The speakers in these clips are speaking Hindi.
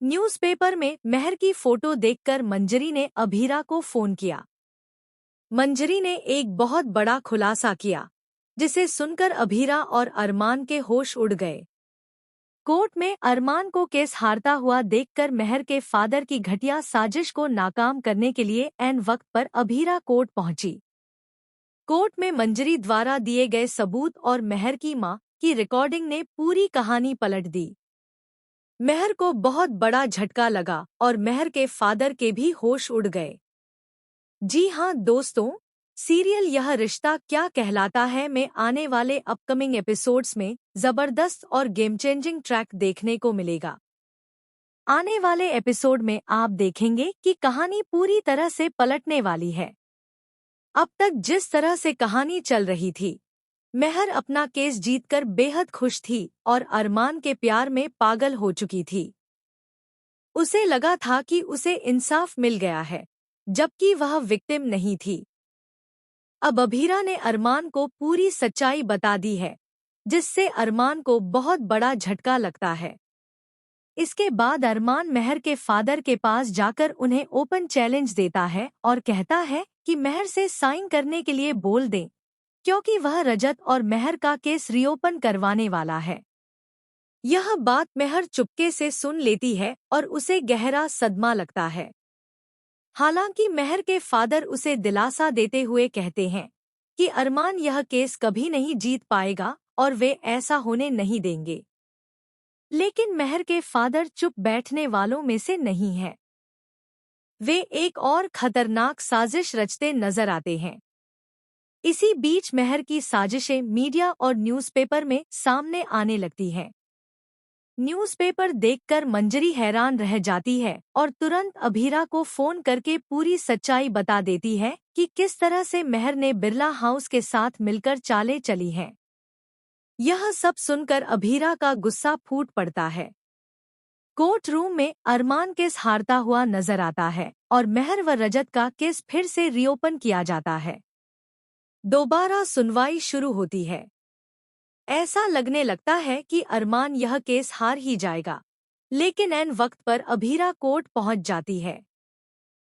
न्यूज़पेपर में मेहर की फोटो देखकर मंजरी ने अभीरा को फोन किया। मंजरी ने एक बहुत बड़ा खुलासा किया, जिसे सुनकर अभीरा और अरमान के होश उड़ गए। कोर्ट में अरमान को केस हारता हुआ देखकर मेहर के फादर की घटिया साजिश को नाकाम करने के लिए ऐन वक्त पर अभीरा कोर्ट पहुंची। कोर्ट में मंजरी द्वारा दिए गए सबूत और मेहर की मां की रिकॉर्डिंग ने पूरी कहानी पलट दी। मेहर को बहुत बड़ा झटका लगा और मेहर के फादर के भी होश उड़ गए। जी हां दोस्तों, सीरियल यह रिश्ता क्या कहलाता है में आने वाले अपकमिंग एपिसोड्स में जबरदस्त और गेम चेंजिंग ट्रैक देखने को मिलेगा। आने वाले एपिसोड में आप देखेंगे कि कहानी पूरी तरह से पलटने वाली है। अब तक जिस तरह से कहानी चल रही थी, मेहर अपना केस जीतकर बेहद खुश थी और अरमान के प्यार में पागल हो चुकी थी। उसे लगा था कि उसे इंसाफ मिल गया है, जबकि वह विक्टिम नहीं थी। अब अभीरा ने अरमान को पूरी सच्चाई बता दी है, जिससे अरमान को बहुत बड़ा झटका लगता है। इसके बाद अरमान मेहर के फादर के पास जाकर उन्हें ओपन चैलेंज देता है और कहता है कि मेहर से साइन करने के लिए बोल दें, क्योंकि वह रजत और मेहर का केस रीओपन करवाने वाला है। यह बात मेहर चुपके से सुन लेती है और उसे गहरा सदमा लगता है। हालांकि मेहर के फादर उसे दिलासा देते हुए कहते हैं कि अरमान यह केस कभी नहीं जीत पाएगा और वे ऐसा होने नहीं देंगे। लेकिन मेहर के फादर चुप बैठने वालों में से नहीं हैं। वे एक और खतरनाक साजिश रचते नजर आते हैं। इसी बीच मेहर की साजिशें मीडिया और न्यूज़पेपर में सामने आने लगती हैं। न्यूज़पेपर देखकर मंजरी हैरान रह जाती है और तुरंत अभीरा को फोन करके पूरी सच्चाई बता देती है कि किस तरह से मेहर ने बिरला हाउस के साथ मिलकर चालें चली हैं। यह सब सुनकर अभीरा का गुस्सा फूट पड़ता है। कोर्ट रूम में अरमान केस हारता हुआ नजर आता है और मेहर व रजत का केस फिर से रीओपन किया जाता है। दोबारा सुनवाई शुरू होती है। ऐसा लगने लगता है कि अरमान यह केस हार ही जाएगा, लेकिन ऐन वक्त पर अभीरा कोर्ट पहुंच जाती है।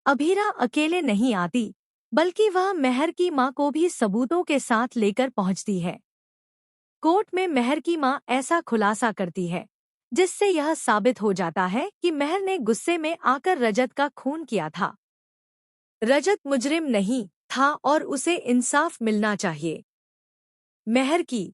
अभीरा अकेले नहीं आती, बल्कि वह मेहर की मां को भी सबूतों के साथ लेकर पहुंचती है। कोर्ट में मेहर की मां ऐसा खुलासा करती है, जिससे यह साबित हो जाता है कि मेहर ने गुस्से में आकर रजत का खून किया था। रजत मुजरिम नहीं था और उसे इंसाफ मिलना चाहिए। मेहर की